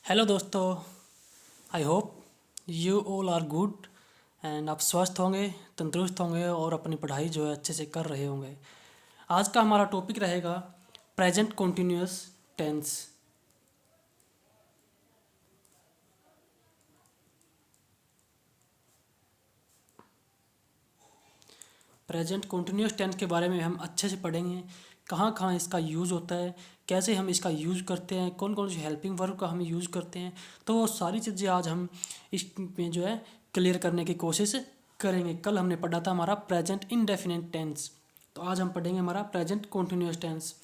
Hello दोस्तों। I hope you all are good and आप स्वस्थ होंगे, तंदुरुस्त होंगे और अपनी पढ़ाई जो है अच्छे से कर रहे होंगे। आज का हमारा टॉपिक रहेगा present continuous tense. Present continuous tense के बारे में हम अच्छे से पढ़ेंगे, कहाँ कहाँ इसका यूज़ होता है, कैसे हम इसका यूज़ करते हैं, कौन कौन से हेल्पिंग वर्ब का हम यूज़ करते हैं। तो वो सारी चीज़ें आज हम इसमें जो है क्लियर करने की कोशिश करेंगे। कल हमने पढ़ा था हमारा प्रेजेंट इंडेफिनिट टेंस, तो आज हम पढ़ेंगे हमारा प्रेजेंट कॉन्टिन्यूअस टेंस।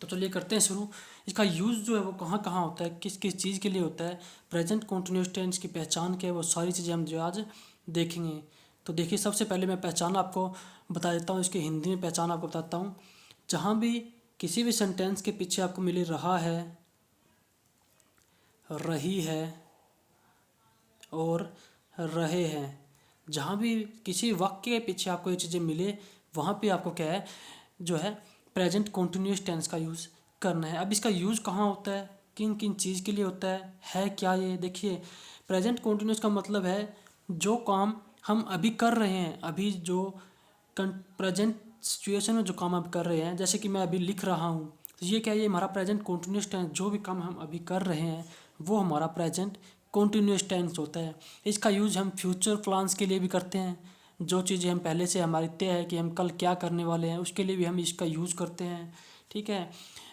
तो चलिए करते हैं शुरू। इसका यूज़ जो है वो कहाँ कहाँ होता है, किस किस चीज़ के लिए होता है, प्रेजेंट कॉन्टिन्यूअस टेंस की पहचान क्या है, वो सारी चीज़ें हम जो आज देखेंगे। तो देखिए, सबसे पहले मैं पहचान आपको बता देता हूँ, इसकी हिंदी में पहचान आपको बताता हूँ। जहाँ भी किसी भी सेंटेंस के पीछे आपको मिले रहा है, रही है और रहे हैं, जहाँ भी किसी वाक्य के पीछे आपको ये चीज़ें मिले, वहाँ पे आपको क्या है जो है प्रेजेंट कॉन्टिन्यूअस टेंस का यूज़ करना है। अब इसका यूज़ कहाँ होता है, किन किन चीज़ के लिए होता है क्या ये देखिए। प्रेजेंट कॉन्टिन्यूअस का मतलब है जो काम हम अभी कर रहे हैं, अभी जो प्रेजेंट सिचुएशन में जो काम आप कर रहे हैं, जैसे कि मैं अभी लिख रहा हूँ, तो ये क्या है, ये हमारा प्रेजेंट कॉन्टिन्यूअस टेंस। जो भी काम हम अभी कर रहे हैं वो हमारा प्रेजेंट कॉन्टिन्यूअस टेंस होता है। इसका यूज़ हम फ्यूचर प्लान्स के लिए भी करते हैं। जो चीज़ें हम पहले से हमारी तय है कि हम कल क्या करने वाले हैं, उसके लिए भी हम इसका यूज़ करते हैं। ठीक है।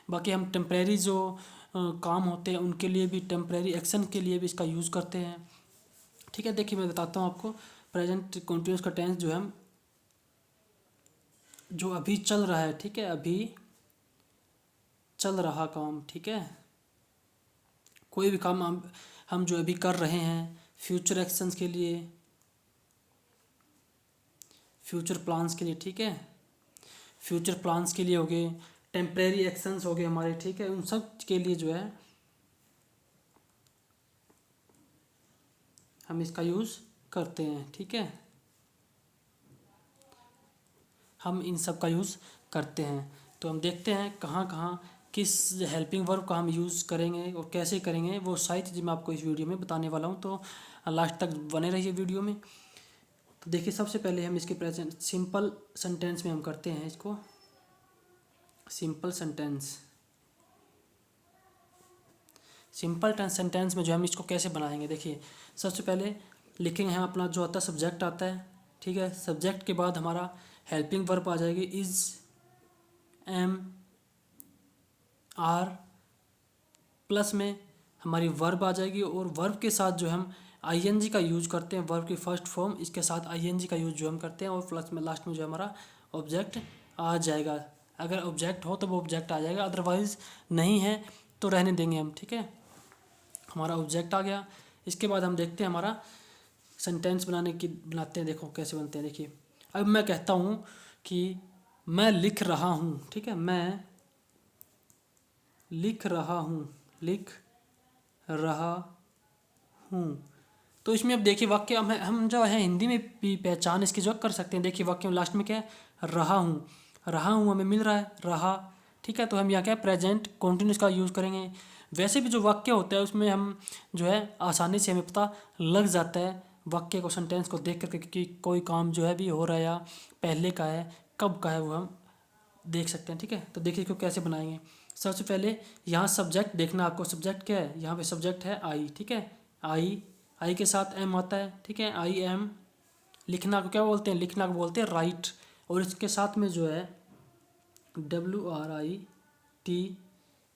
बाकी हम टेम्परेरी जो काम होते हैं उनके लिए भी, टेम्परेरी एक्शन के लिए भी इसका यूज़ करते हैं। ठीक है। देखिए, मैं बताता हूँ आपको प्रेजेंट कॉन्टिन्यूअस का टेंस जो है, जो अभी चल रहा है, ठीक है, अभी चल रहा काम, ठीक है, कोई भी काम हम जो अभी कर रहे हैं, फ्यूचर एक्शंस के लिए, फ्यूचर प्लान्स के लिए, ठीक है, फ्यूचर प्लान्स के लिए हो गए, टेम्परेरी एक्शंस हो गए हमारे, ठीक है, उन सब के लिए जो है हम इसका यूज़ करते हैं। ठीक है, हम इन सब का यूज़ करते हैं। तो हम देखते हैं कहाँ कहाँ किस हेल्पिंग वर्ब का हम यूज़ करेंगे और कैसे करेंगे, वो सारी चीज़ें मैं आपको इस वीडियो में बताने वाला हूँ। तो लास्ट तक बने रहिए वीडियो में। तो देखिए, सबसे पहले हम इसके प्रेजेंट सिंपल सेंटेंस में हम करते हैं इसको, सिंपल सेंटेंस। सिंपल सेंटेंस में जो हम इसको कैसे बनाएंगे, देखिए, सबसे पहले लिखेंगे हम अपना जो आता है सब्जेक्ट आता है, ठीक है। सब्जेक्ट के बाद हमारा हेल्पिंग वर्ब आ जाएगी, इज़, एम, आर, प्लस में हमारी वर्ब आ जाएगी, और वर्ब के साथ जो हम आईएनजी का यूज करते हैं, वर्ब की फर्स्ट फॉर्म, इसके साथ आईएनजी का यूज जो हम करते हैं, और प्लस में लास्ट में जो हमारा ऑब्जेक्ट आ जाएगा। अगर ऑब्जेक्ट हो तो वो ऑब्जेक्ट आ जाएगा, अदरवाइज नहीं है तो रहने देंगे हम। ठीक है, हमारा ऑब्जेक्ट आ गया। इसके बाद हम देखते हैं हमारा सेंटेंस बनाते हैं, देखो कैसे बनते हैं। देखिए, अब मैं कहता हूँ कि मैं लिख रहा हूँ, ठीक है, मैं लिख रहा हूँ, लिख रहा हूँ। तो इसमें अब देखिए वाक्य हम जो है हिंदी में भी पहचान इसकी जो कर सकते हैं। देखिए वाक्य में लास्ट में क्या है, रहा हूँ, रहा हूँ हमें मिल रहा है, रहा, ठीक है। तो हम यहाँ क्या प्रेजेंट कॉन्टिन्यूस का यूज़ करेंगे। वैसे भी जो वाक्य होता है उसमें हम जो है आसानी से हमें पता लग जाता है वाक्य को, सेंटेंस को देख करके कि कोई काम जो है भी हो रहा है या पहले का है, कब का है, वो हम देख सकते हैं। ठीक है, तो देखिए इसको कैसे बनाएंगे। सबसे पहले यहाँ सब्जेक्ट देखना आपको, सब्जेक्ट क्या है, यहाँ पे सब्जेक्ट है आई, ठीक है, आई के साथ एम आता है, ठीक है, आई एम। लिखना को क्या बोलते हैं, लिखना को बोलते हैं राइट, और इसके साथ में जो है WRIT,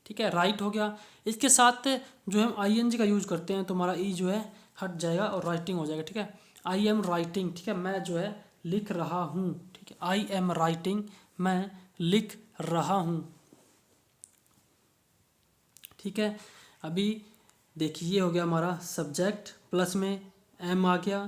ठीक है, राइट हो गया। इसके साथ जो हम ING का यूज करते हैं तो हमारा ई जो है हट जाएगा और राइटिंग हो जाएगा। ठीक है, आई एम राइटिंग, ठीक है, मैं जो है लिख रहा हूँ, ठीक है, आई एम राइटिंग, मैं लिख रहा हूँ। ठीक है, अभी देखिए ये हो गया हमारा सब्जेक्ट, प्लस में एम आ गया,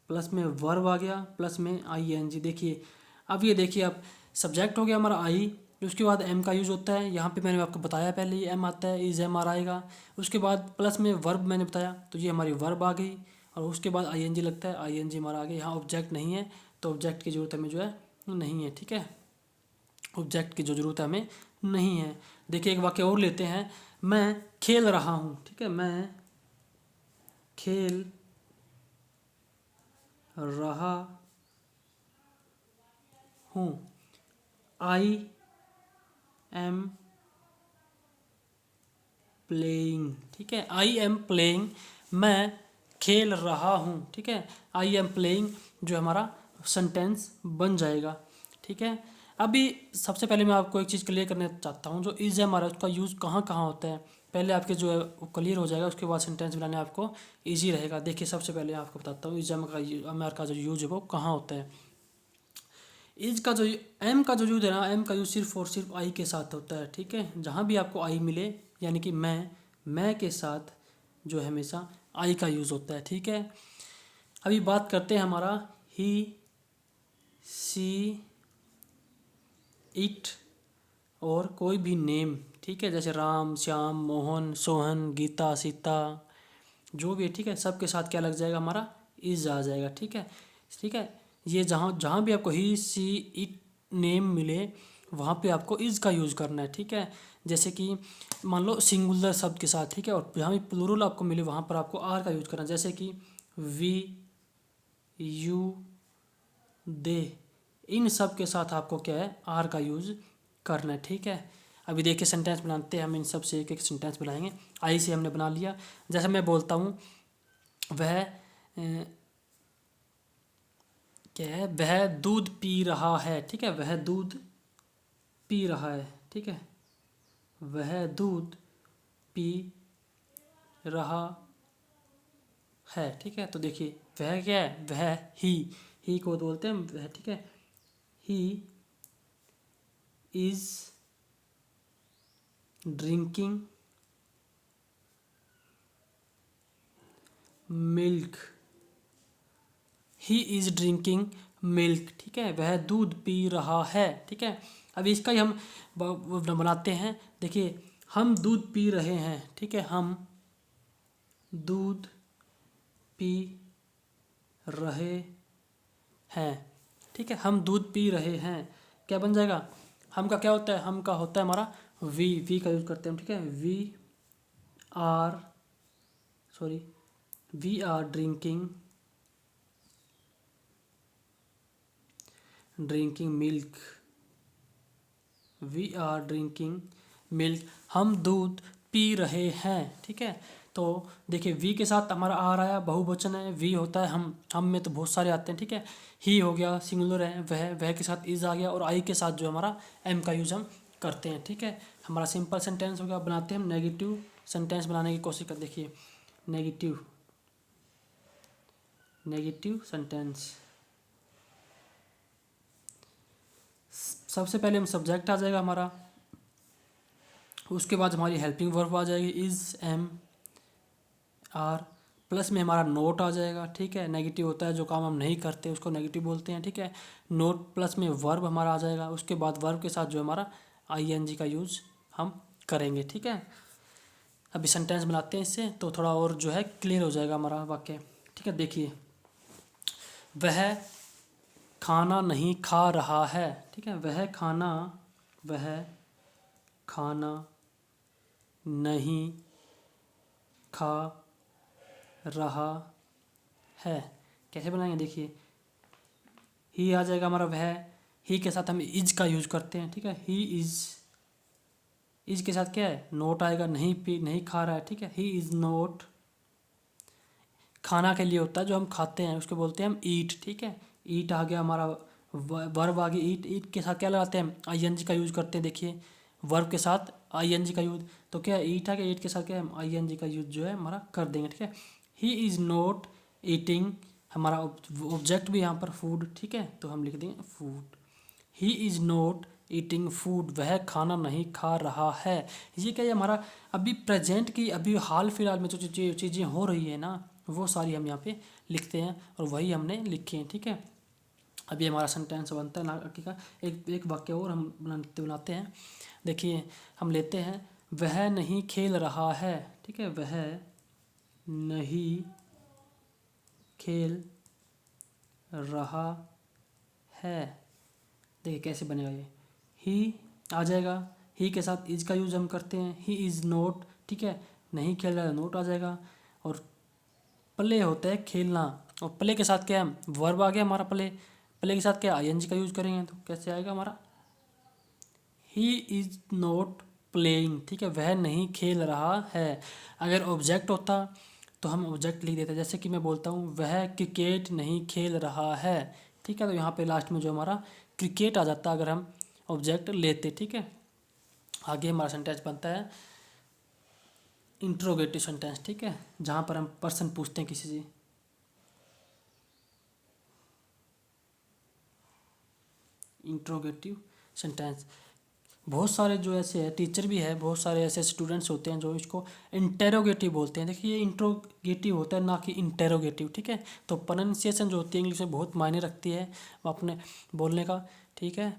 प्लस में वर्ब आ गया, प्लस में ING। देखिए अब ये देखिए, अब सब्जेक्ट हो गया हमारा आई, उसके बाद एम का यूज़ होता है। यहाँ पे मैंने आपको बताया पहले ही एम आता है, इज़ एम आर आएगा। उसके बाद प्लस में वर्ब मैंने बताया, तो ये हमारी वर्ब आ गई, और उसके बाद ING लगता है, ING हमारा आ गया। यहाँ ऑब्जेक्ट नहीं है तो ऑब्जेक्ट की ज़रूरत हमें जो है नहीं है। ठीक है, ऑब्जेक्ट की जो ज़रूरत है हमें नहीं है। देखिए एक वाक्य और लेते हैं, मैं खेल रहा हूँ, ठीक है, मैं खेल रहा हूँ। आई एम प्लेइंग, ठीक है, आई एम प्लेइंग, मैं खेल रहा हूँ, ठीक है, आई एम प्लेइंग जो हमारा सेंटेंस बन जाएगा, ठीक है। अभी सबसे पहले मैं आपको एक चीज़ क्लियर करना चाहता हूँ, जो इज़ है हमारा उसका यूज़ कहाँ कहाँ होता है। पहले आपके जो है वो क्लियर हो जाएगा, उसके बाद सेंटेंस बनाने आपको ईजी रहेगा। देखिए सबसे पहले आपको बताता हूँ इज़ एम का जो यूज है वो कहाँ होता है। इज का जो एम का जो यूज है ना, एम का यूज सिर्फ और सिर्फ आई के साथ होता है, ठीक है। जहाँ भी आपको आई मिले, यानी कि मैं के साथ जो है हमेशा आई का यूज़ होता है, ठीक है। अभी बात करते हैं हमारा ही, सी, इट और कोई भी नेम, ठीक है, जैसे राम, श्याम, मोहन, सोहन, गीता, सीता, जो भी है, ठीक है, सबके साथ क्या लग जाएगा, हमारा इज आ जाएगा, ठीक है। ठीक है, ये जहाँ जहाँ भी आपको ही, सी, इट नेम मिले वहाँ पे आपको इज का यूज़ करना है, ठीक है। जैसे कि मान लो सिंगुलर शब्द के साथ, ठीक है, और जहाँ भी प्लूरल आपको मिले वहाँ पर आपको आर का यूज़ करना है, जैसे कि वी, यू, दे, इन सब के साथ आपको क्या है, आर का यूज़ करना है, ठीक है। अभी देखिए सेंटेंस बनाते हैं हम, इन सब से एक एक सेंटेंस बनाएंगे। आई से हमने बना लिया, जैसे मैं बोलता हूँ वह क्या है, वह दूध पी रहा है, ठीक है, वह दूध पी रहा है, ठीक है, वह दूध पी रहा है, ठीक है। तो देखिए वह क्या है, वह ही को बोलते हैं वह, ठीक है। He is drinking milk, he is drinking milk, ठीक है, वह दूध पी रहा है, ठीक है। अब इसका ही हम बनाते हैं। देखिए हम दूध पी रहे हैं, ठीक है, हम दूध पी रहे हैं, ठीक है, हम दूध पी रहे हैं, क्या बन जाएगा, हम का क्या होता है, हम का होता है हमारा वी का यूज़ करते हैं, ठीक है। Or sorry we are drinking milk, we are drinking milk, हम दूध पी रहे हैं, ठीक है। तो देखिए वी के साथ हमारा आर आया, बहुवचन है, वी होता है हम में तो बहुत सारे आते हैं, ठीक है। ही हो गया सिंगुलर है, वह के साथ इज आ गया, और आई के साथ जो हमारा एम का यूज हम करते हैं, ठीक है। हमारा सिंपल सेंटेंस हो गया। बनाते हैं हम नेगेटिव सेंटेंस बनाने की कोशिश कर, देखिए नेगेटिव सेंटेंस। सबसे पहले हम सब्जेक्ट आ जाएगा हमारा, उसके बाद हमारी हेल्पिंग वर्ब आ जाएगी इज, एम, आर, प्लस में हमारा नोट आ जाएगा, ठीक है। नेगेटिव होता है जो काम हम नहीं करते उसको नेगेटिव बोलते हैं, ठीक है। नोट प्लस में वर्ब हमारा आ जाएगा, उसके बाद वर्ब के साथ जो हमारा आईएनजी का यूज़ हम करेंगे, ठीक है। अभी सेंटेंस बनाते हैं इससे, तो थोड़ा और जो है क्लियर हो जाएगा हमारा वाक्य, ठीक है। देखिए वह खाना नहीं खा रहा है, ठीक है, वह खाना नहीं खा रहा है। कैसे बनाएंगे, देखिए ही आ जाएगा हमारा वह, ही के साथ हम इज का यूज करते हैं, ठीक है। ही इज के साथ क्या है, नोट आएगा, नहीं खा रहा है, ठीक है। ही इज नोट, खाना के लिए होता है जो हम खाते हैं उसको बोलते हैं हम ईट, ठीक है। ईट आ गया हमारा, वर्ब आ गया ईट, ईट के साथ क्या लगाते हैं, आईएनजी का यूज करते हैं। देखिए वर्ब के साथ आईएनजी का यूज, तो क्या है ईट आ गया, ईट के साथ क्या है हम आईएनजी का यूज जो है हमारा कर देंगे, ठीक है। ही इज़ नॉट ईटिंग, हमारा ऑब्जेक्ट भी यहाँ पर फूड, ठीक है, तो हम लिख देंगे food. He is not eating food, वह खाना नहीं खा रहा है। ये क्या है हमारा अभी प्रेजेंट की, अभी हाल फिलहाल में जो चीज़ें हो रही है ना, वो सारी हम यहाँ पे लिखते हैं और वही हमने लिखे हैं, ठीक है। अभी हमारा सेंटेंस बनता है ना का, एक वाक्य और हम बनाते हैं। देखिए हम लेते हैं वह नहीं खेल रहा है, ठीक है, वह नहीं खेल रहा है। देखिए कैसे बनेगा, ये ही आ जाएगा, ही के साथ इज का यूज हम करते हैं, ही इज़ नॉट, ठीक है, नहीं खेल रहा है नोट आ जाएगा। और प्ले होता है खेलना, और प्ले के साथ क्या है, वर्ब आ गया हमारा प्ले, प्ले के साथ क्या आईएनजी का यूज करेंगे तो कैसे आएगा हमारा, ही इज़ नॉट प्लेइंग, ठीक है, वह नहीं खेल रहा है। अगर ऑब्जेक्ट होता तो हम ऑब्जेक्ट लिख देते, जैसे कि मैं बोलता हूँ वह क्रिकेट नहीं खेल रहा है, ठीक है, तो यहाँ पे लास्ट में जो हमारा क्रिकेट आ जाता अगर हम ऑब्जेक्ट लेते, ठीक है। आगे हमारा सेंटेंस बनता है इंट्रोगेटिव सेंटेंस, ठीक है, जहाँ पर हम पर्सन पूछते हैं किसी से। इंट्रोगेटिव सेंटेंस, बहुत सारे जो ऐसे है टीचर भी है, बहुत सारे ऐसे स्टूडेंट्स होते हैं जो इसको इंटेरोगेटिव बोलते हैं। देखिए ये इंट्रोगेटिव होता है ना कि इंटेरोगेटिव, ठीक है। तो प्रोनाउंसिएशन जो होती है इंग्लिश में बहुत मायने रखती है अपने बोलने का, ठीक है।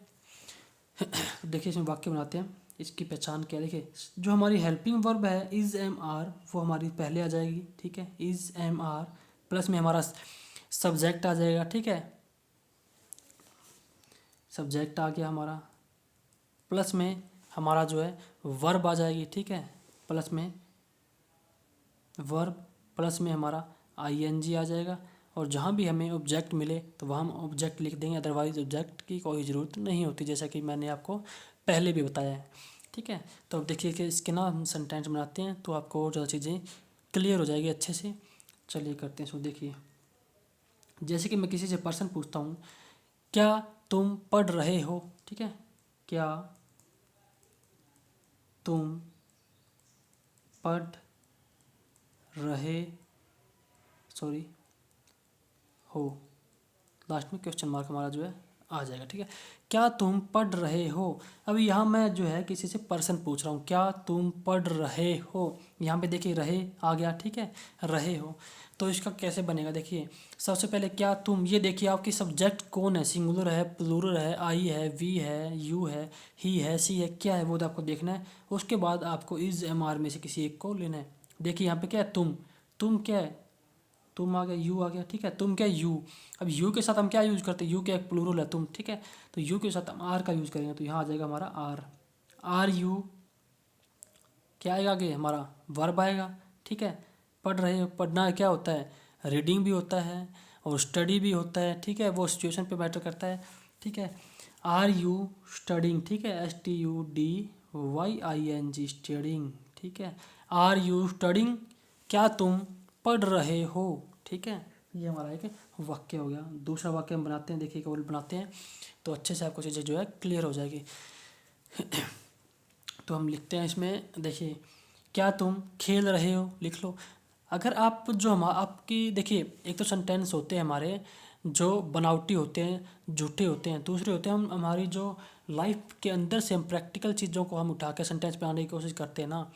देखिए इसमें वाक्य बनाते हैं, इसकी पहचान क्या है। देखिए जो हमारी हेल्पिंग वर्ब है इज़ एम आर वो हमारी पहले आ जाएगी, ठीक है, इज़ एम आर प्लस में हमारा सब्जेक्ट आ जाएगा, ठीक है, सब्जेक्ट आ गया हमारा, प्लस में हमारा जो है वर्ब आ जाएगी, ठीक है, प्लस में वर्ब, प्लस में हमारा आईएनजी आ जाएगा। और जहाँ भी हमें ऑब्जेक्ट मिले तो वहाँ हम ऑब्जेक्ट लिख देंगे, अदरवाइज ऑब्जेक्ट की कोई ज़रूरत नहीं होती, जैसा कि मैंने आपको पहले भी बताया है, ठीक है। तो अब देखिए कि इसके ना हम सेंटेंस बनाते हैं तो आपको और ज़्यादा चीज़ें क्लियर हो जाएगी अच्छे से। चलिए करते हैं। सो देखिए जैसे कि मैं किसी से पर्सन पूछता हूँ क्या तुम पढ़ रहे हो, ठीक है, क्या तुम पढ़ रहे सॉरी हो, लास्ट में क्वेश्चन मार्क हमारा जो है आ जाएगा, ठीक है, क्या तुम पढ़ रहे हो। अभी यहाँ मैं जो है किसी से पर्सन पूछ रहा हूँ क्या तुम पढ़ रहे हो, यहाँ पे देखिए रहे आ गया, ठीक है, रहे हो। तो इसका कैसे बनेगा, देखिए सबसे पहले क्या तुम, ये देखिए आपकी सब्जेक्ट कौन है, सिंगुलर है, प्लूरल है, आई है, वी है, यू है, ही है, सी है, क्या है वो तो आपको देखना है। उसके बाद आपको इज एम आर में से किसी एक को लेना है। देखिए यहाँ पे क्या है, तुम क्या है, तुम आ गया, यू आ गया, ठीक है, तुम क्या यू। अब यू के साथ हम क्या यूज़ करते हैं, यू क्या एक प्लूरल है तुम, ठीक है, तो यू के साथ हम आर का यूज़ करेंगे तो यहाँ आ जाएगा हमारा आर, आर यू, क्या आएगा आगे हमारा वर्ब आएगा, ठीक है। पढ़ रहे हो, पढ़ना क्या होता है, रीडिंग भी होता है और स्टडी भी होता है, ठीक है, वो सिचुएशन पे मैटर करता है, ठीक है। आर यू स्टडिंग, ठीक है, S T U D Y I N G studying, ठीक है, आर यू स्टडिंग, क्या तुम पढ़ रहे हो, ठीक है। ये हमारा एक वाक्य हो गया। दूसरा वाक्य हम बनाते हैं, देखिए केवल बनाते हैं तो अच्छे से आपको चीज़ें जो है क्लियर हो जाएगी। तो हम लिखते हैं इसमें, देखिए क्या तुम खेल रहे हो, लिख लो। अगर आप जो हम आपकी देखिए एक तो सेंटेंस होते हैं हमारे जो बनावटी होते हैं, झूठे होते हैं, दूसरे होते हैं हम हमारी जो लाइफ के अंदर से हम प्रैक्टिकल चीज़ों को हम उठा के सेंटेंस बनाने की कोशिश करते हैं ना,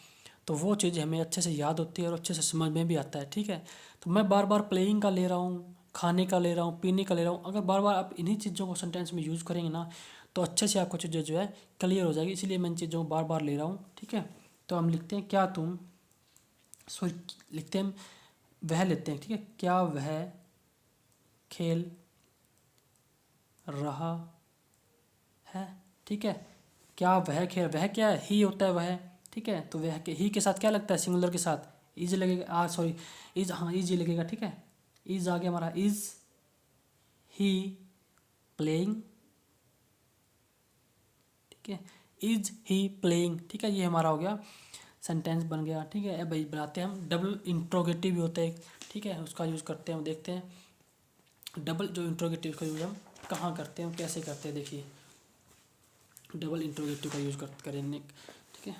तो वो चीज़ हमें अच्छे से याद होती है और अच्छे से समझ में भी आता है, ठीक है। तो मैं बार बार प्लेइंग का ले रहा हूँ, खाने का ले रहा हूँ, पीने का ले रहा हूँ, अगर बार बार आप इन्हीं चीज़ों को सेंटेंस में यूज़ करेंगे ना तो अच्छे से आपको चीज़ें जो है क्लियर हो जाएगी, इसलिए मैं इन चीज़ों को बार बार ले रहा हूँ, ठीक है। तो हम लिखते हैं क्या तुम, सॉरी लिखते हैं वह लेते हैं, ठीक है, क्या वह खेल रहा है, ठीक है, क्या वह खेल, वह क्या है, ही होता है वह, ठीक है, तो वह के ही के साथ क्या लगता है, सिंगुलर के साथ इज लगेगा, सॉरी इज, हाँ इज ही लगेगा, ठीक है, इज आ गया हमारा, इज ही प्लेइंग, ठीक है, इज ही प्लेइंग, ठीक है, ये हमारा हो गया सेंटेंस बन गया, ठीक है। अब भाई बनाते हैं हम डबल इंट्रोगेटिव भी होता है, ठीक है, उसका यूज़ करते हैं, हम देखते हैं डबल जो इंट्रोगेटिव का यूज़ हम कहाँ करते हैं, कैसे करते हैं। देखिए डबल इंट्रोगेटिव का यूज़ करेंगे, ठीक है,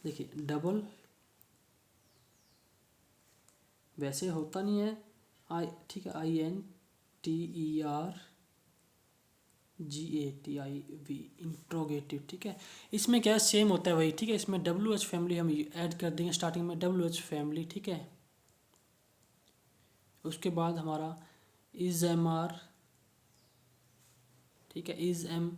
देखिए डबल वैसे होता नहीं है आई, ठीक है, I N T E R G A T I V interrogative, ठीक है। इसमें क्या है सेम होता है वही, ठीक है, इसमें डब्ल्यू एच फैमिली हम ऐड कर देंगे स्टार्टिंग में, डब्ल्यू एच फैमिली, ठीक है। उसके बाद हमारा इज एम आर, ठीक है, इज एम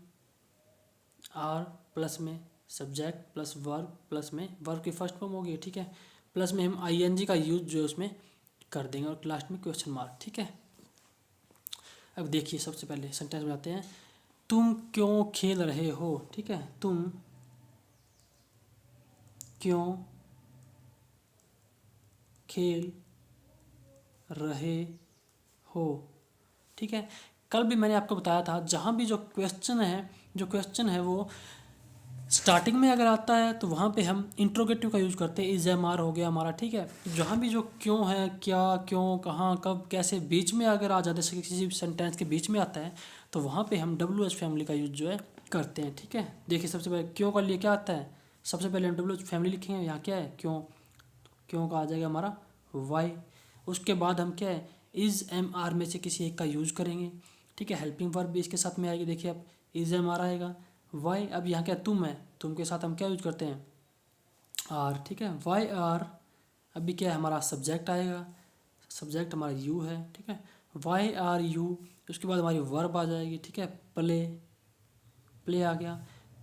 आर प्लस में सब्जेक्ट प्लस वर्ब, प्लस में वर्ब की फर्स्ट फॉर्म होगी, ठीक है, प्लस में हम आई एन जी का यूज जो है उसमें कर देंगे और लास्ट में क्वेश्चन मार्क, ठीक है। अब देखिए सबसे पहले सेंटेंस बनाते हैं, तुम क्यों खेल रहे हो, ठीक है, तुम क्यों खेल रहे हो। ठीक है, कल भी मैंने आपको बताया था जहाँ भी जो क्वेश्चन है वो स्टार्टिंग में अगर आता है तो वहाँ पे हम इंट्रोगेटिव का यूज़ करते हैं, इज एम आर हो गया हमारा। ठीक है, जहाँ भी जो क्यों है, क्या, क्यों, कहाँ, कब, कैसे, बीच में अगर आ जाता है, किसी सेंटेंस के बीच में आता है तो वहाँ पे हम डब्ल्यू एच फैमिली का यूज़ जो है करते हैं। ठीक है, देखिए सबसे पहले क्यों का लिए क्या आता है, सबसे पहले हम डब्ल्यू एच फैमिली लिखेंगे, यहाँ क्या है क्यों, क्यों का आ जाएगा हमारा वाई। उसके बाद हम क्या है इज एम आर में से किसी एक का यूज़ करेंगे। ठीक है, हेल्पिंग वर्ब भी इसके साथ में आएगी, देखिए अब इज एम आर आएगा। वाई, अब यहाँ क्या तुम है, तुम के साथ हम क्या यूज करते हैं आर। ठीक है, वाई आर, अभी क्या है हमारा सब्जेक्ट आएगा, सब्जेक्ट हमारा यू है। ठीक है, वाई आर यू, उसके बाद हमारी वर्ब आ जाएगी। ठीक है, प्ले, प्ले आ गया,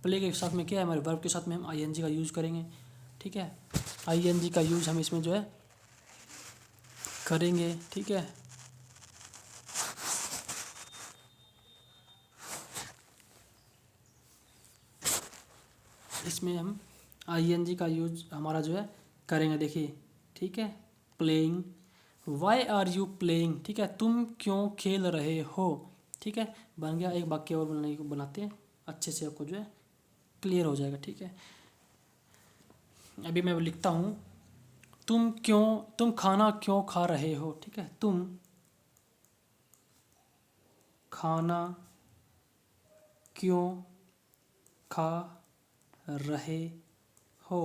प्ले के साथ में क्या है हमारे वर्ब के साथ में हम आई एन जी का यूज़ करेंगे। ठीक है, आई एन जी का यूज़ हम इसमें जो है करेंगे। ठीक है, इसमें हम आई एन जी का यूज हमारा जो है करेंगे, देखिए। ठीक है, playing, why are you playing. ठीक है, तुम क्यों खेल रहे हो। ठीक है, बन गया। एक वाक्य और बनाते हैं अच्छे से, आपको जो है क्लियर हो जाएगा। ठीक है, अभी मैं लिखता हूँ, तुम खाना क्यों खा रहे हो। ठीक है, तुम खाना क्यों खा रहे हो।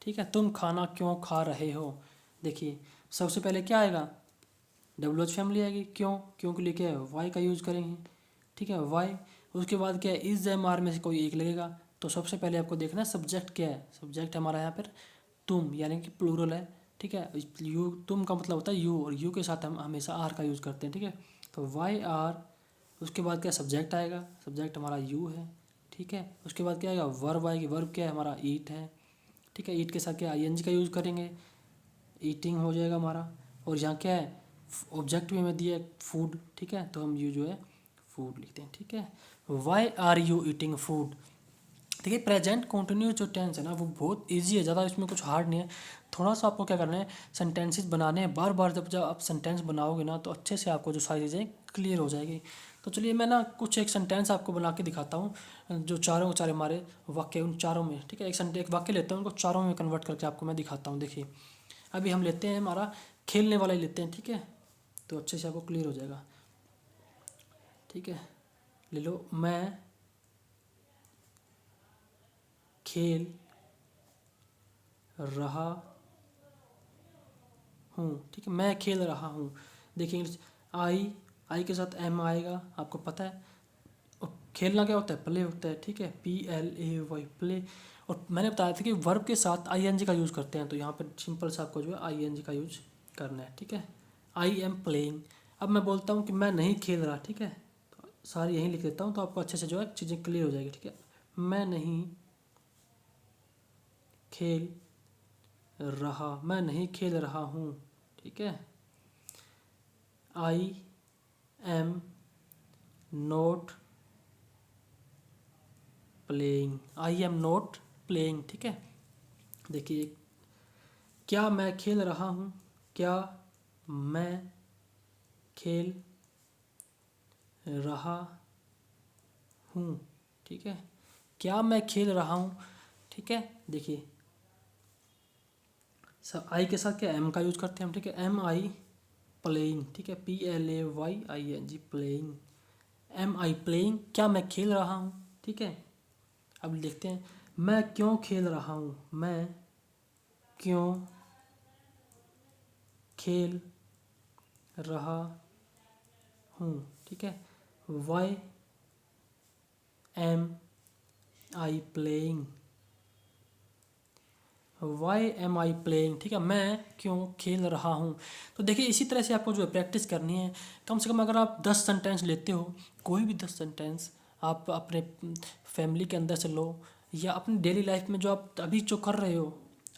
ठीक है, तुम खाना क्यों खा रहे हो। देखिए सबसे पहले क्या आएगा, डब्ल्यू एच फैमिली आएगी, क्यों, क्यों के लिए क्या है वाई का यूज़ करेंगे। ठीक है, वाई, उसके बाद क्या है इज एम आर में से कोई एक लगेगा। तो सबसे पहले आपको देखना है सब्जेक्ट क्या है, सब्जेक्ट हमारा यहाँ पर तुम, यानी कि प्लूरल है। ठीक है, यू, तुम का मतलब होता है यू, और यू के साथ हम हमेशा आर का यूज़ करते हैं। ठीक है, तो वाई आर, उसके बाद क्या सब्जेक्ट आएगा, सब्जेक्ट हमारा यू है। ठीक है, उसके बाद क्या आएगा वर्ब आएगी, वर्ब क्या है हमारा ईट है। ठीक है, ईट के साथ क्या आई एन जी का यूज़ करेंगे, ईटिंग हो जाएगा हमारा। और यहाँ क्या है ऑब्जेक्ट भी हमें दिया है फूड। ठीक है, तो हम यू जो है फूड लिखते हैं। ठीक है, why are you eating food. देखिए प्रेजेंट कंटिन्यूस जो टेंस है ना वो बहुत इजी है, ज़्यादा इसमें कुछ हार्ड नहीं है। थोड़ा सा आपको क्या करना है, सेंटेंसेस बनाने हैं बार बार, जब आप सेंटेंस बनाओगे ना तो अच्छे से आपको जो सारी चीज़ें क्लियर हो जाएगी। तो चलिए मैं ना कुछ एक सेंटेंस आपको बना के दिखाता हूँ, जो चारों के चारे हमारे वाक्य उन चारों में। ठीक है, एक वाक्य लेता हूँ, उनको चारों में कन्वर्ट करके आपको मैं दिखाता हूँ। देखिए अभी हम लेते हैं हमारा खेलने वाला ही लेते हैं। ठीक है, तो अच्छे से आपको क्लियर हो जाएगा। ठीक है, ले लो, मैं खेल रहा हूँ। ठीक है, मैं खेल रहा हूँ। देखिए इंग्लिश, आई के साथ एम आएगा, आपको पता है। और खेलना क्या होता है, प्ले होता है। ठीक है, P L A Y, play. और मैंने बताया था कि वर्ब के साथ आई एन जी का यूज़ करते हैं, तो यहाँ पर सिंपल से आपको जो है आई एन जी का यूज करना है। ठीक है, आई एम प्लेइंग। अब मैं बोलता हूँ कि मैं नहीं खेल रहा। ठीक है, तो सारी यहीं लिख देता हूँ, तो आपको अच्छे से जो है चीज़ें क्लियर हो जाएगी। ठीक है, मैं नहीं खेल रहा, मैं नहीं खेल रहा हूँ। ठीक है, I M note playing, I am note playing. ठीक है, देखिए क्या मैं खेल रहा हूँ, क्या मैं खेल रहा हूँ। ठीक है, क्या मैं खेल रहा हूँ। ठीक है, देखिए आई के साथ क्या एम का यूज करते हैं हम। ठीक है, एम आई प्लेइंग। ठीक है, P L A Y I N G, playing, am I playing, क्या मैं खेल रहा हूँ। ठीक है, अब देखते हैं मैं क्यों खेल रहा हूँ, मैं क्यों खेल रहा हूँ। ठीक है, why am I playing, why am I playing. ठीक है, मैं क्यों खेल रहा हूँ। तो देखिए इसी तरह से आपको जो है प्रैक्टिस करनी है। कम से कम अगर आप 10 सेंटेंस लेते हो, कोई भी 10 सेंटेंस आप अपने फैमिली के अंदर से लो, या अपनी डेली लाइफ में जो आप अभी जो कर रहे हो,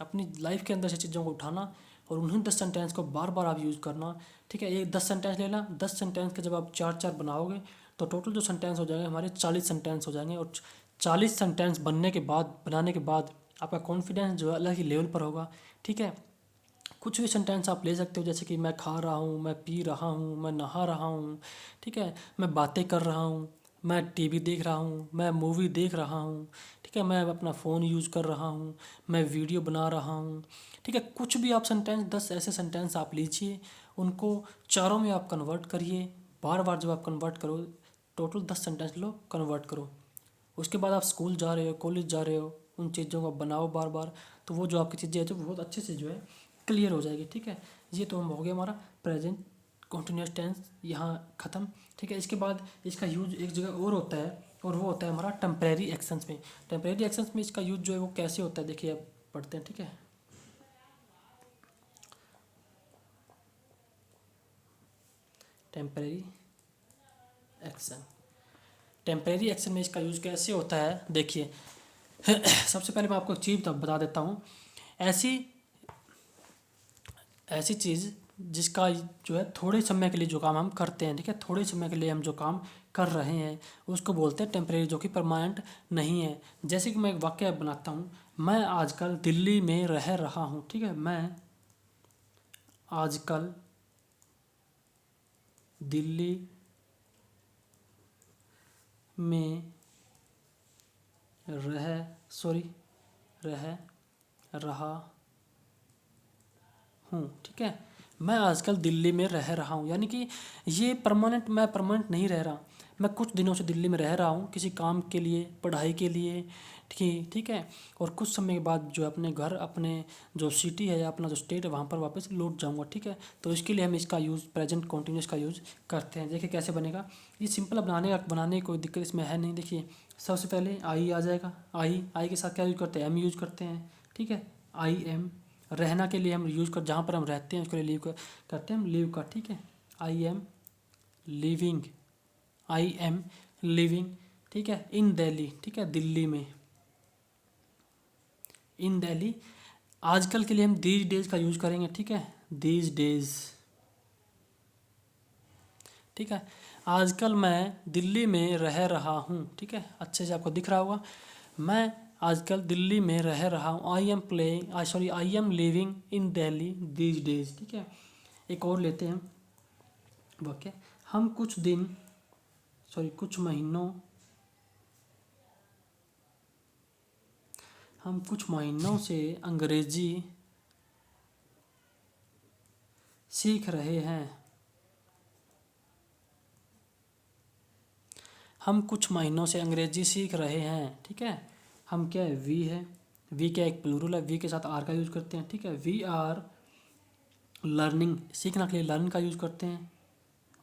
अपनी लाइफ के अंदर से चीज़ों को उठाना और उन्हीं 10 सेंटेंस को बार बार आप यूज़ करना। ठीक है, एक 10 सेंटेंस लेना, 10 सेंटेंस के जब आप चार चार बनाओगे तो टोटल जो सेंटेंस हो जाएंगे हमारे 40 सेंटेंस हो जाएंगे। और 40 सेंटेंस बनाने के बाद आपका कॉन्फिडेंस जो है अलग ही लेवल पर होगा, ठीक है। कुछ भी सेंटेंस आप ले सकते हो, जैसे कि मैं खा रहा हूँ, मैं पी रहा हूँ, मैं नहा रहा हूँ, ठीक है, मैं बातें कर रहा हूँ, मैं टीवी देख रहा हूँ, मैं मूवी देख रहा हूँ, ठीक है, मैं अपना फ़ोन यूज़ कर रहा हूँ, मैं वीडियो बना रहा हूँ, ठीक है। कुछ भी आप सेंटेंस 10 ऐसे सेंटेंस आप लीजिए, उनको चारों में आप कन्वर्ट करिए। बार बार जब आप कन्वर्ट करो, टोटल 10 सेंटेंस लो, कन्वर्ट करो। उसके बाद आप स्कूल जा रहे हो, कॉलेज जा रहे हो, उन चीज़ों को बनाओ बार बार, तो वो जो आपकी चीज़ें हैं जो बहुत अच्छे से जो है क्लियर हो जाएगी, ठीक है। ये तो हम हो गया हमारा प्रेजेंट कॉन्टिन्यूस टेंस यहाँ ख़त्म, ठीक है। इसके बाद इसका यूज एक जगह और होता है, और वो होता है हमारा टेम्परेरी एक्शंस में। टेम्परेरी एक्शंस में इसका यूज जो है वो कैसे होता है, देखिए आप पढ़ते हैं, ठीक है। टेम्परेरी एक्शन, टेम्परेरी एक्शन में इसका यूज कैसे होता है, देखिए। सबसे पहले मैं आपको एक चीज़ बता देता हूँ। ऐसी ऐसी चीज़ जिसका जो है थोड़े समय के लिए जो काम हम करते हैं, ठीक है, थोड़े समय के लिए हम जो काम कर रहे हैं उसको बोलते हैं टेम्परेरी, जो कि परमानेंट नहीं है। जैसे कि मैं एक वाक्य बनाता हूँ, मैं आजकल दिल्ली में रह रहा हूँ, ठीक है, मैं आजकल दिल्ली में रह रहा हूँ, ठीक है। मैं आजकल दिल्ली में रह रहा हूँ, यानी कि ये परमानेंट, मैं परमानेंट नहीं रह रहा, मैं कुछ दिनों से दिल्ली में रह रहा हूँ किसी काम के लिए, पढ़ाई के लिए, ठीक है। और कुछ समय के बाद जो अपने घर, अपने जो सिटी है या अपना जो स्टेट है वहाँ पर वापस लौट जाऊँगा, ठीक है। तो इसके लिए हम इसका यूज़ प्रेजेंट कॉन्टिन्यूस का यूज़ करते हैं। देखिए कैसे बनेगा, ये सिंपल बनाने की कोई दिक्कत इसमें है नहीं। देखिए सबसे पहले आई आ जाएगा, आई के साथ क्या यूज़ करते हैं, एम यूज़ करते हैं, ठीक है। आई एम, रहना के लिए हम यूज़ कर, जहाँ पर हम रहते हैं उसके लिए करते हैं हम लीव का, ठीक है। I M living, I am living, ठीक है, इन दिल्ली, ठीक है, दिल्ली में, इन दिल्ली। आजकल के लिए हम दीज डेज का यूज करेंगे, ठीक है, दीज डेज, ठीक है। आजकल मैं दिल्ली में रह रहा हूँ, ठीक है, अच्छे से आपको दिख रहा होगा। मैं आजकल दिल्ली में रह रहा हूँ, I am living in Delhi these days, ठीक है। एक और लेते हैं वाक्य, हम कुछ दिन, कुछ महीनों, हम कुछ महीनों से अंग्रेजी सीख रहे हैं। हम कुछ महीनों से अंग्रेजी सीख रहे हैं, ठीक है। हम क्या है, वी है, वी क्या एक प्लूरल है, वी के साथ आर का यूज़ करते हैं, ठीक है। वी आर लर्निंग, सीखना के लिए लर्न का यूज़ करते हैं,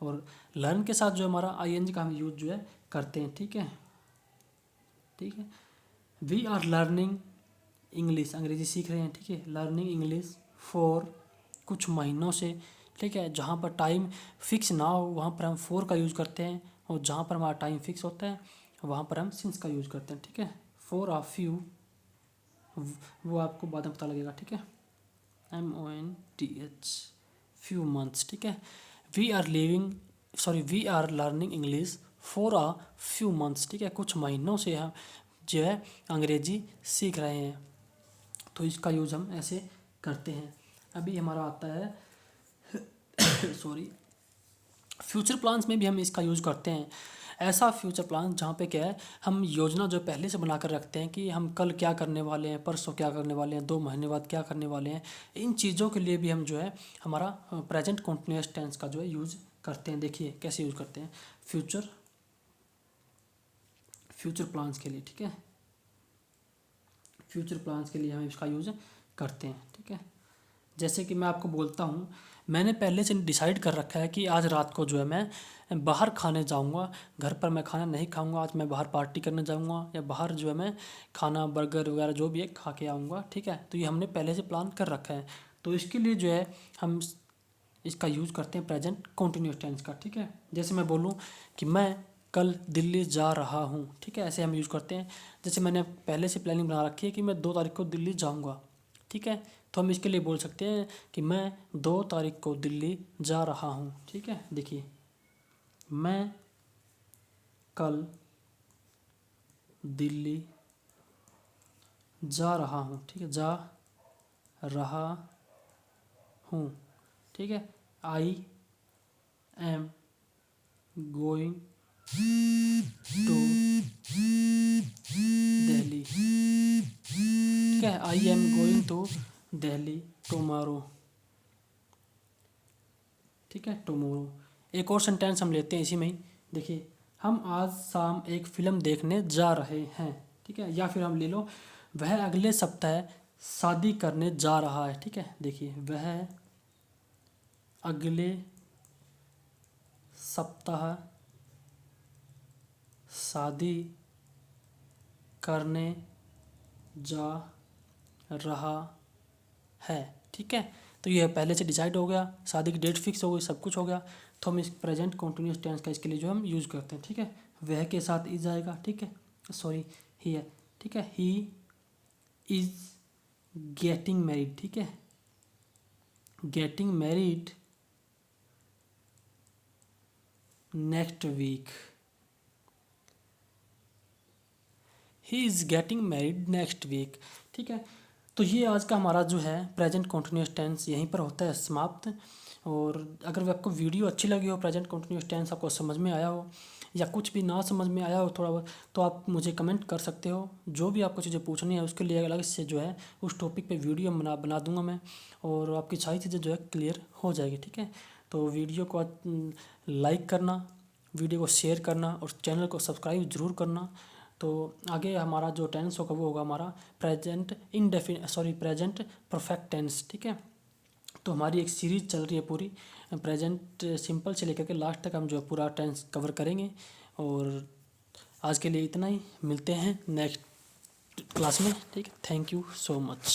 और लर्न के साथ जो हमारा आई एन जी का हम यूज जो है करते हैं, ठीक है, ठीक है। वी आर लर्निंग इंग्लिश, अंग्रेजी सीख रहे हैं, ठीक है, लर्निंग इंग्लिश फॉर, कुछ महीनों से, ठीक है। जहाँ पर टाइम फिक्स ना हो वहाँ पर हम फोर का यूज़ करते हैं, और जहाँ पर हमारा टाइम फिक्स होता है वहाँ पर हम सिंस का यूज़ करते हैं, ठीक है। फॉर आ फ्यू, वो आपको बाद में पता लगेगा, ठीक है, MONTH, फ्यू मंथ्स, ठीक है। We are learning English for a few months, ठीक है, कुछ महीनों से हम जो है अंग्रेजी सीख रहे हैं, तो इसका यूज़ हम ऐसे करते हैं। अभी हमारा आता है फ्यूचर प्लान्स में भी हम इसका यूज़ करते हैं। ऐसा फ्यूचर प्लान जहाँ पे क्या है, हम योजना जो पहले से बना कर रखते हैं कि हम कल क्या करने वाले हैं, परसों क्या करने वाले हैं, 2 महीने बाद क्या करने वाले हैं, इन चीज़ों के लिए भी हम जो है हमारा प्रेजेंट कॉन्टिन्यूस टेंस का जो है यूज़ करते हैं। देखिए कैसे यूज़ करते हैं, फ्यूचर फ्यूचर प्लान्स के लिए, ठीक है, फ्यूचर प्लान्स के लिए हम इसका यूज़ करते हैं, ठीक है। जैसे कि मैं आपको बोलता हूँ, मैंने पहले से डिसाइड कर रखा है कि आज रात को जो है मैं बाहर खाने जाऊँगा, घर पर मैं खाना नहीं खाऊँगा, आज मैं बाहर पार्टी करने जाऊँगा, या बाहर जो है मैं खाना बर्गर वगैरह जो भी है खा के आऊँगा, ठीक है। तो ये हमने पहले से प्लान कर रखा है, तो इसके लिए जो है हम इसका यूज़ करते हैं प्रेजेंट कॉन्टिन्यूस टेंस का, ठीक है। जैसे मैं बोलूँ कि मैं कल दिल्ली जा रहा हूँ, ठीक है, ऐसे हम यूज़ करते हैं। जैसे मैंने पहले से प्लानिंग बना रखी है कि मैं 2 तारीख को दिल्ली जाऊँगा, ठीक है, तो हम इसके लिए बोल सकते हैं कि मैं 2 तारीख को दिल्ली जा रहा हूँ, ठीक है। देखिए मैं कल दिल्ली जा रहा हूँ, ठीक है, जा रहा हूँ, ठीक है। I am going to Delhi, ठीक है। I am going to Delhi tomorrow, ठीक है, टुमारो। एक और सेंटेंस हम लेते हैं इसी में ही। देखिए, हम आज शाम एक फ़िल्म देखने जा रहे हैं, ठीक है। या फिर हम ले लो, वह अगले सप्ताह शादी करने जा रहा है, ठीक है। देखिए, वह अगले सप्ताह शादी करने जा रहा है, ठीक है। तो ये पहले से डिसाइड हो गया, शादी की डेट फिक्स हो गई, सब कुछ हो गया। तो हम इस प्रेजेंट कंटिन्यूअस टेंस का इसके लिए जो हम यूज़ करते हैं, ठीक है। वह के साथ इज आएगा, ठीक है, सॉरी ही है, ठीक है। ही इज गेटिंग मैरिड, ठीक है, getting married next week, he is getting married next week, ठीक है। तो ये आज का हमारा जो है प्रेजेंट कंटिन्यूअस टेंस यहीं पर होता है समाप्त। और अगर आपको वीडियो अच्छी लगी हो, प्रेजेंट कंटिन्यूअस टेंस आपको समझ में आया हो, या कुछ भी ना समझ में आया हो थोड़ा बहुत, तो आप मुझे कमेंट कर सकते हो। जो भी आपको चीज़ें पूछनी है उसके लिए अलग से जो है उस टॉपिक पे वीडियो बना दूंगा मैं, और आपकी सारी चीज़ें जो है क्लियर हो जाएगी, ठीक है। तो वीडियो को लाइक करना, वीडियो को शेयर करना, और चैनल को सब्सक्राइब ज़रूर करना। तो आगे हमारा जो टेंस होगा वो होगा हमारा प्रेजेंट परफेक्ट टेंस, ठीक है। तो हमारी एक सीरीज चल रही है पूरी, प्रेजेंट सिंपल से लेकर के लास्ट तक हम जो है पूरा टेंस कवर करेंगे। और आज के लिए इतना ही, मिलते हैं नेक्स्ट क्लास में, ठीक है। Thank you so much.